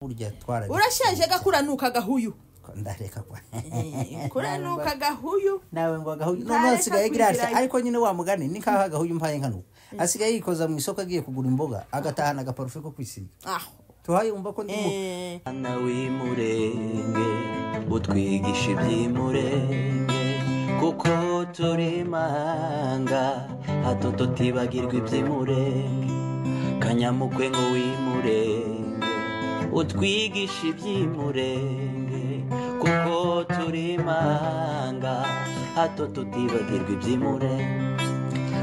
burya twara urashaje gakuranuka gahuyu ndareka kwa kuranuka gahuyu nawe ngo gahuyu none asigaye girasa ariko nyine wa mugani ni kaha gahuyu mpaye nkanu asigaye yikoza mu isoko agiye kugura imboga agatahana agaparufe ko kwisiga tuhaye umva ko ndimo ana wimurenge utwigisha ibyimurenge kuko turi manga hato totibagirwa ibyimurenge kanyamukwe ngo wimurenge utwigisha ibyimurenge kuko turi manga hato totibagirwa ibyimurenge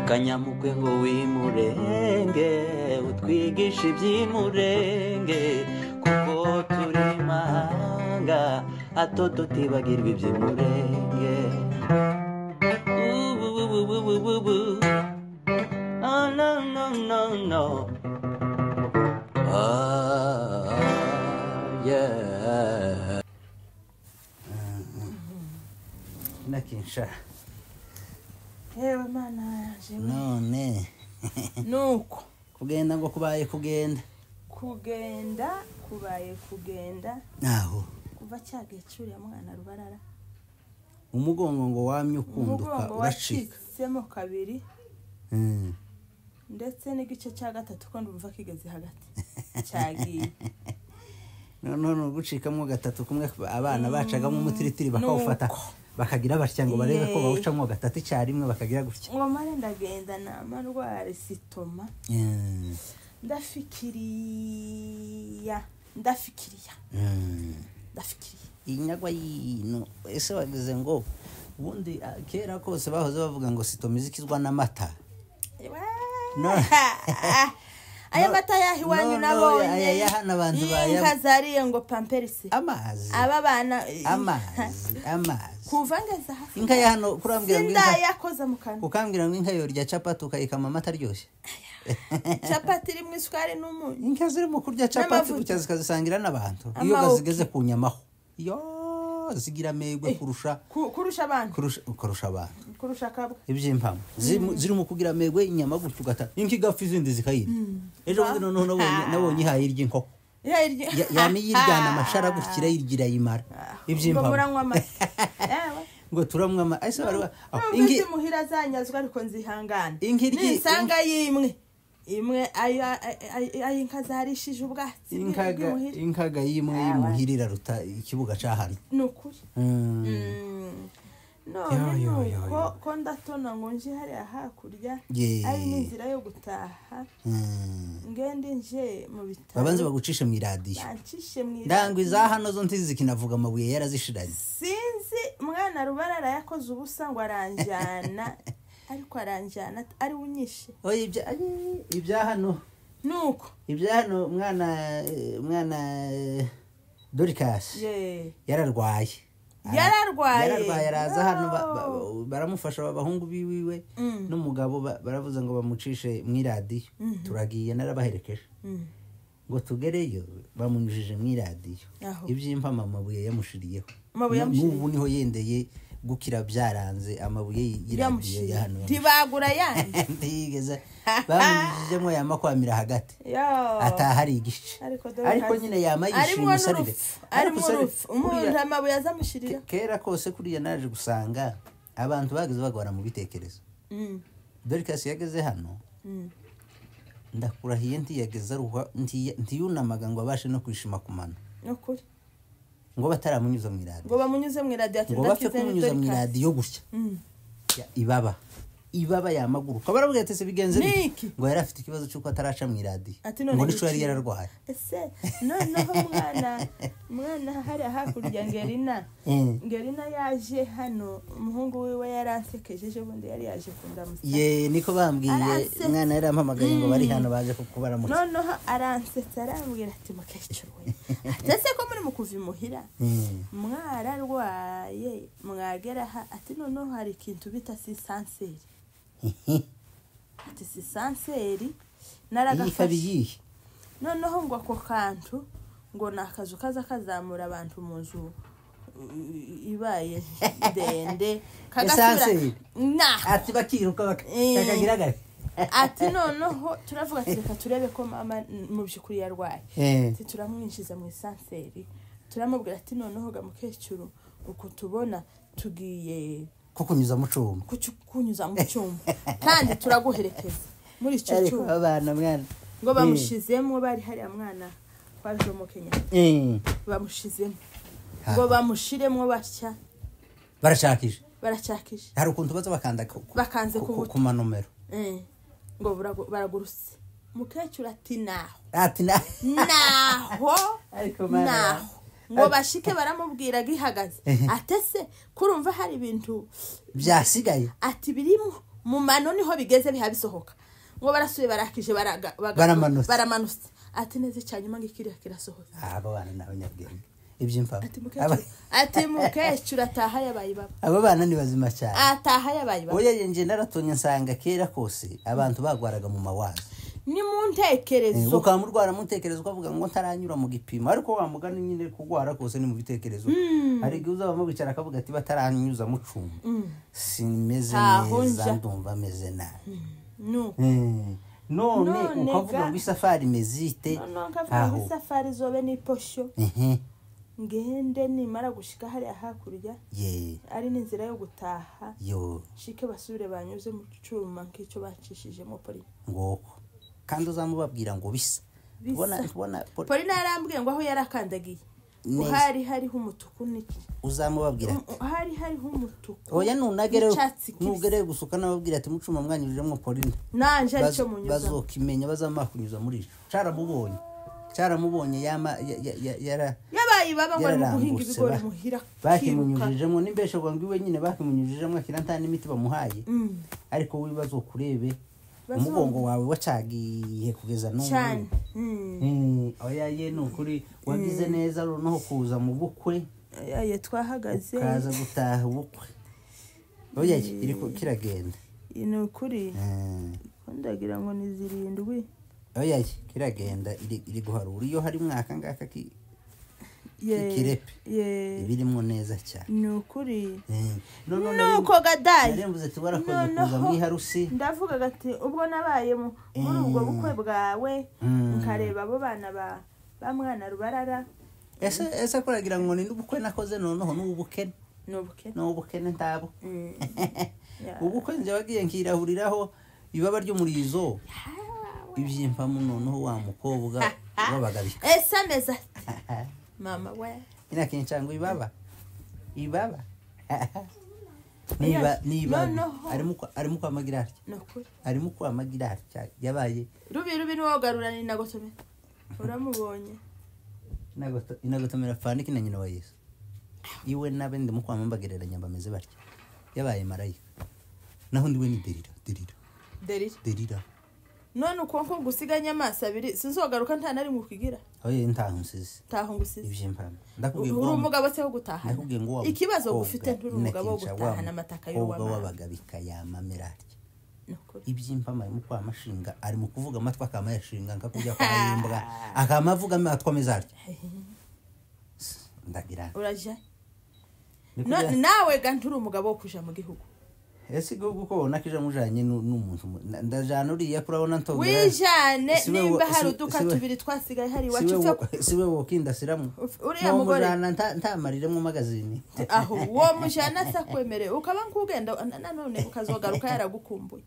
kanyamukwe ngo wimurenge utwigisha ibyimurenge kuko turi manga hato totibagirwa ibyimurenge oh no no no no yeah nakinsha yewe mana yaje none nuko kugenda ngo kubaye kugenda kubaye kugenda naho kuva cyage curi ya mwana rubarara umugongo ngo wamye ukunduka uracika semo kabiri ndetse n'igice cya gatatu ko ndumva kigeze hagati cyagiye none gucikamo gatatu kumwe abana bacagamo umutiritiri bakawufata bakagira batya ngo barebe ko bawucamo gatatu cyarimwe bakagira gutya ngo mare ndagenda na marware sitoma ndafikiriya inyagwa yino ese wagize ngo ubundi kera kose bahoze bavuga ngo sitoma izikizwa n'amata aya mata yahiwanyu nabo aya hana abantu baya nkazariye ngo pamperisi amazi aba bana amazi kuvangeza hafi inka ya hano kurambwira ngo inka yakoza mukana ukambwira ngo inka yorya chapati ukayikama amata ryoshye chapati rimwe isukari n'umunyu inka ziri mu kurya chapati gucyaza kazisangira n'abantu iyo bazigeze ku nyamaho yo zigira megwe kurusha abantu kurusha kabwa ibyimpamo ziri mu kugira megwe inyama gutyo gata inki gafi zindi zikayira ejo bundi none nabonye hayirya inkoko yamiyiryana amashara gukira yirgira yimara ibyimpamo ngo turamwa ese bari ingi muhira zanyazwa ariko nzihangana nisanga imwe ayinka zarishije ubwatsi inkaga yimwe yimuhirira ruta ikibuga cahano nukuri ko ndatona ngo nje hari hakurya ari n'inzira yo gutaha ngende nje mu bitaro babanze bagucishe mu iradiyo ndangwe za hano zo ntizi kinavuga amabuye yarazishiranye sinzi mwana rubarara yakoze ubusa ngo aranjana ariko aranjana ari unyishe oye ibya hano nuko ibya hano mwana Dorcas yararwaye araza hano baramufasha abahungu biwiwe n'umugabo baravuze ngo bamucishe mu iradiyo turagiye narabaherekeje ngo tugereyo bamunyujije mu iradiyo ibyimpama amabuye yamushiriyeho n'ubu niho yendeye gukira byaranze amabuye y'iradiyo ya hano tibagura yandi ntigeze bamujijemo yamakwamira hagati atahari igice ariko nyine yamayishimye musarire umuntu amabuye azamushirira kera kose kuriya naje gusanga abantu bageze bagora mu bitekerezo Dorcas yageze hano ndakurahiye ntiyageze ruha ntiyunamaga ngo abashe no kwishima kumana nokuri ngo bataramunyuza mu iradiyo ngo bamunyuze mu iradiyo ngo bapfe kumunyuza mu iradiyo gutya ibaba yamaguruka baravuga ati se bigenze ngo yari afite ikibazo cy'uko ataraca mu iradiyo ngo nico yari yararwaye ese noneho mwana hari hakurya Ngerina yaje hano umuhungu wiwe yaransekejeje bundi yari yaje kundamusa niko bambwiye mwana yari ampamagaye ngo bari hano baje kubaramutse noneho aransetsa arambwira ati mukecuru we ese ko muri mukuva imuhira mwararwaye mwagera ati noneho hari ikintu bita sisanseri ati sisanseri naragafashe noneho ngo ako kantu ngo nakazu kaza kazamura abantu mu nzu ibaye ndende kagasura ati bakiruka bakagira gake ati noneho turavuga ati reka turebe ko mama mu byukuri yarwaye turamwinjiza mu isanseri turamubwira ati noneho ga mukecuru uko tubona tugiye kukunyuza mu cyuma kandi turaguherekeza muri icyo cyuma abana mwana ngo bamushizemo bari hari mwana kwaje mu Kenya bamushizemo ngo bamushiremo batya barashakije hari ukuntu baza bakanze ku manomero ngo baraguruse mukecuru ati naho ngo bashike baramubwira gihagaze atese kurumva hari ibintu byasigaye ati birimo mu mano niho bigeze bihabisohoka ngo barasuye barakije baramanutse ati neze cyanyuma ngikiri kirasohoza abo bana nawe nyabwenge ibyimpa ati mukecuru ataha yabaye baba abo bana ni bazima cyane ataha yabaye baba oya yenje naratonye nsanga kera kose abantu bagwaraga mu mawazo ni mu ntekerezo ukamurwara mu ntekerezo ukavuga ngo ntaranyura mu gipimo ariko wamugana nyine kugwara kose ni mu bitekerezo ari giuza bamubicara akavuga ati bataranyuza mu cuma simeze neza ndumva meze nabi none ukavuga ngo isafari mezite aho isafari zobe ni posho ngende nimara gushika hari hakurya ari n'inzira yo gutaha shike basubire banyuze mu cuma nk'icyo bacishije mu poli ngoko kandi uzamubabwira ngo bisa bona poli narambwiye ngo aho yarakandagiye hari humutuku niki uzamubabwira hari humutuku oya nugere gusuka nababwira ati mucuma mwanyujije mu poli nanje aricyo munyuza bazokimenya bazamakunyuza muri caramubonye yabaye baba ngo mu guhinga ibigori muhira bakimunyujijemo n'imbeshe ngo ngwiwe nyine bakimunyujijemo akiranta n'imiti bamuhaye ariko wibazo kurebe umugongo wawe wacagiye kugeza n'ubu oya ye nukuri wagize neza no kuza mu bukwe yaye twahagaze kaza gutaha ubukwe oya iriko kiragenda inukuri ndagira ngo ni 7 oya kiragenda iri guharura iyo hari mwaka ngaka kirepe birimo neza cyane nukuri nuko gadayi narembuze tubarakoze kuza muri harusi ndavuga gati ubwo nabaye muri ubwo bukwe bwawe nkareba abo bana ba mwana rubarara ese kuragira ngo ni ubukwe nakoze noneho n'ubukene ntabo ubukwe nje wagiye nkirahuriraho ibaba ryo murizo ibyimpa noneho wa mukobwa wabagabika ese ameza mama we inakinchangu ibaba arimo kwa magirari nokuri arimo kwa magirari yabaye rubi niwogarura ni nagotome uramubonye inagotomera fani kina nyina wa Yesu iwe nabende mu kwa mambagereranya bameze batya yabaye marayika naho ndiwe ni derira none ukonko gusiganya amaso abiri sinzogaruka nta nari mu kwigira oye ntahunsize ibyimpa ndakubwiye ngo umugabo se wo gutaha ikibazo gufite nturi umugabo wo gutaha n'amataka yo wabagabika yamamerari ibyimpa mu kwa mashinga ari mu kuvuga amatwa akama yashinga nkakujya kwa yimbwa akamavuga amatwameza arya ndagira uraje nawe ga nturi umugabo wo kuja mu gihugu ese guko nakija mujanye n'umuntu ndajana uriya kurabona ntogera wijane nimba hari uduka tubiri twasigaye hari wacitse siwe wokinda siramu uriya mugore ntamarire mu magazini aho wo mujana sa kwemere ukaba nkugenda nanone ukazogaruka yaragukumbuye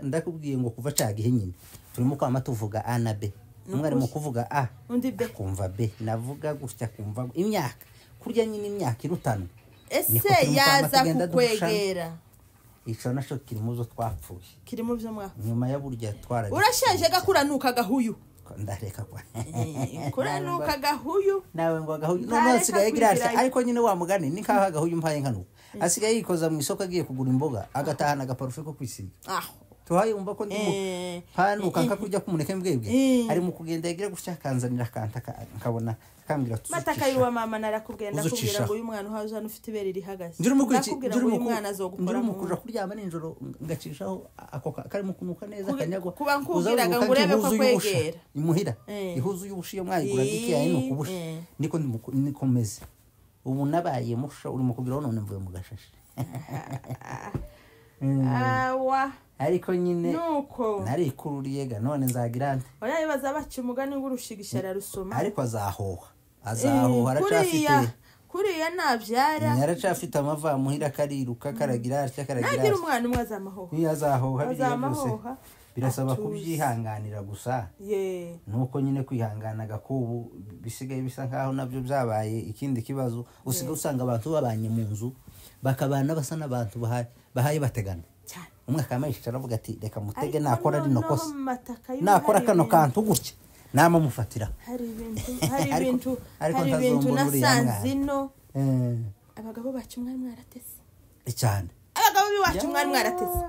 ndakubwiye ngo kuva cagihe nyine turimo kwama tuvuga A na B umwe mu kuvuga A undi B kumva B navuga gutya kumva imyaka kurya nyine imyaka irutana ese yaza kukwegera ico nasho kiri muzo twapfuye kiri mu byo mwa nyuma ya burya twara urashaje gakuranuka gahuyu ndareka kwa kuranuka gahuyu nawe ngo gahuyu no sigaye girarse ariko nyine wa mugani ni kaha gahuyu mpaye nkanu asigaye yikoza mu isoko agiye kugura imboga agatahana agaparufe ko kwisiga tuhaye umva ko ndimo hano kanka kujya kumuneke mbwebwe ari mu kugenda yagira gushakanzanira kanta nkabona kambira tuzi mataka yiwa mama narakugenda kubwira ngo uyu mwana uhaje hano ufite ibere rihagaze ndiri uyu mwana azogukora mu kuja kuryama ninjoro ngacishaho ako kari mu kunuka neza kanyagwa kuba nkubwiraga ngo urebe ko kwegera imuhira ihuzu y'ubushiyo mwayigura giki yayi no kubusha niko nikomeze ubu nabaye musha uri mu kugira none mvuye mu gashashi ariko nyine nuko narikururiye ga none nzagira nte oya bibaza baca umugani w'urushigishara rusoma ariko azahoha aracafite kuriya nabyara yaracafite amava muhira kariruka karagira atya karagira nagira umwana umwe azamahoha azahoha byose birasaba kubyihanganira gusa nuko nyine kwihangana gakubu bisigaye bisa nkaho nabyo byabaye ikindi kibazo usiga usanga abantu babanye mu nzu bakabana basa n'abantu bahaye bategana umwe akamayishira aravuga ati reka mutege nakora rino kosa nakora kano kantu gutya nama mufatira hari ibintu nasanze ino abagabo bacu mwari mwaratese cyane abagabo biwacu mwari mwaratese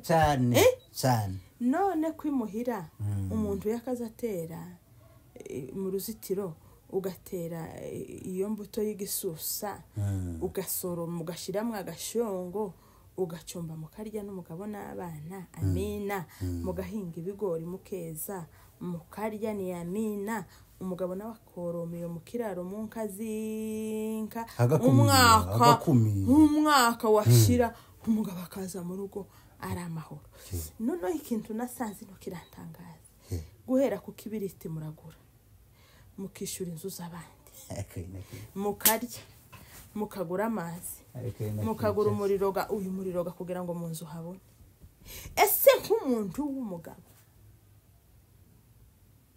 cyane none kwimuhira umuntu yakaza atera mu ruzitiro ugatera iyo mbuto y'igisusa ugasoroma ugashyiramo agashongo ugacumba mukarya n'umugabo n'abana amina mugahinga ibigori mukeza mukarya ni amina umugabo nawe akoroma iyo mu kiraro mu nka zinka umwaka washira umugabo akaza mu rugo ari amahoro noneho ikintu nasanze no kirantangaza guhera ku kibiriti muragura mukishyura inzu z'abandi mukarya mukagura amazi mukagura uyu muriro kugira ngo mu nzu habone ese nk'umuntu w'umugabo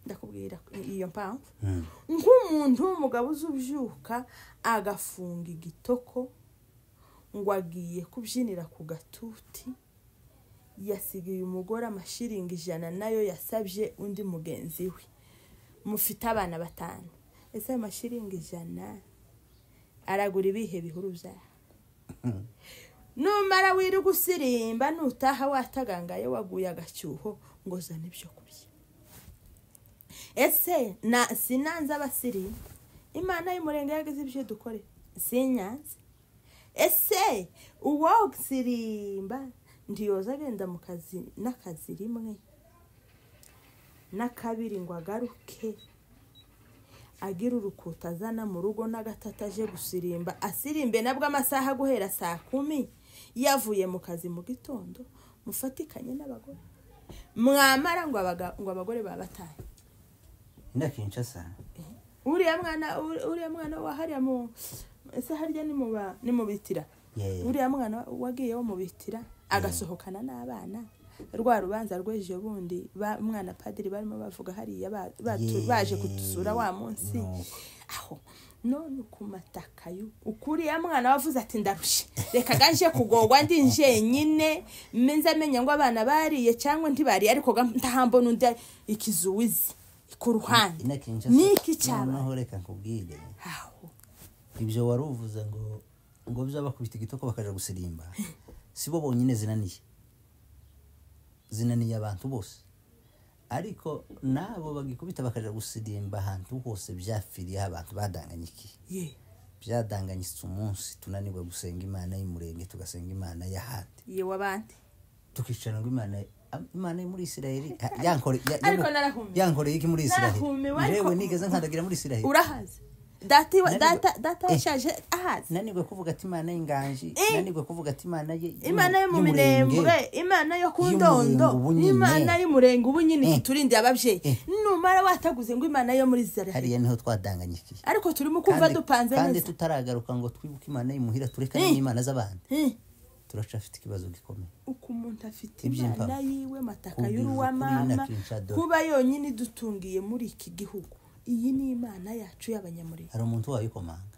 ndakubwira iyo mpamvu nk'umuntu w'umugabo uzubyuka agafunga igitoko ngo agiye kubyinira ku gatuti yasigaye umugore amashiringi 100 nayo yasabye undi mugenzi we mufite abana 5 ese amashiringi 100 aragura ibihe bihuru bya numara wiri gusirimba nutaha watagangaye waguye agacyuho ngo zane ibyo kurya ese sinanza abasiri imana y'umurenge yagize ibyo dukore sinyanze ese uwo gusirimba ndiyoza agenda mu kazi n'akazi rimwe n'akabiri ngo agaruke agira urukuta azana mu rugo n'agatataje gusirimba asirimbe nabwo amasaha guhera 10:00 yavuye mu kazi mu gitondo mufatikanye n'abagore mwamara ngo abagore babataye ndakinca sana uriya mwana wahariya mu ese harya ni mu bitira uriya mwana wagiye wo mu bitira agasohokana n'abana rwa rubanza rweje bundi mwana padiri barimo bavuga hariya baje kutusura wa munsi aho none kumatakayo ukuri ya mwana wavuze ati ndarushe reka ganje kugogwa ndi njenyine menza menya ngo abana bariye cyangwa ntibari ariko ntahambona undi ikizuwizi ku ruhande niki cyaba naho reka nkubwire aho ibyo waruvuze ngo byabakubita igitoko bakaja gusirimba sibo bonyine zinaniye abantu bose ariko nabo bagikubita bakaja gusirimba ahantu hose byafiriye abantu badanganyiki byadanganyitse umunsi tunaniwe gusenga imana y'umurenge tugasenga imana y'ahandi wabandi tukicara ngo imana yo muri Isiraheli yankoreye iki muri Isiraheli jewe nigeze nkandagira muri Isiraheli urahaze data yashaje ahaze nanigwe kuvuga ati imana y'inganji nanigwe kuvuga ati imana yo mu minembwe imana yo ku ndondo imana y'umurenge ubu nyine turindi ababyeyi numara wataguze ngo imana yo muri Isiraheli hariya niho twadanganyiki ariko turimo kuva dupanze kandi tutaragaruka ngo twibuke imana y'umuhira tureka n'imana z'abandi turacafite ikibazo gikomeye uko umuntu afite imana yiwe mataka y'uruwa mama kuba yonyine dutungiye muri iki gihugu iyi ni imana yacu y'abanyamurenge hari umuntu wayikomanga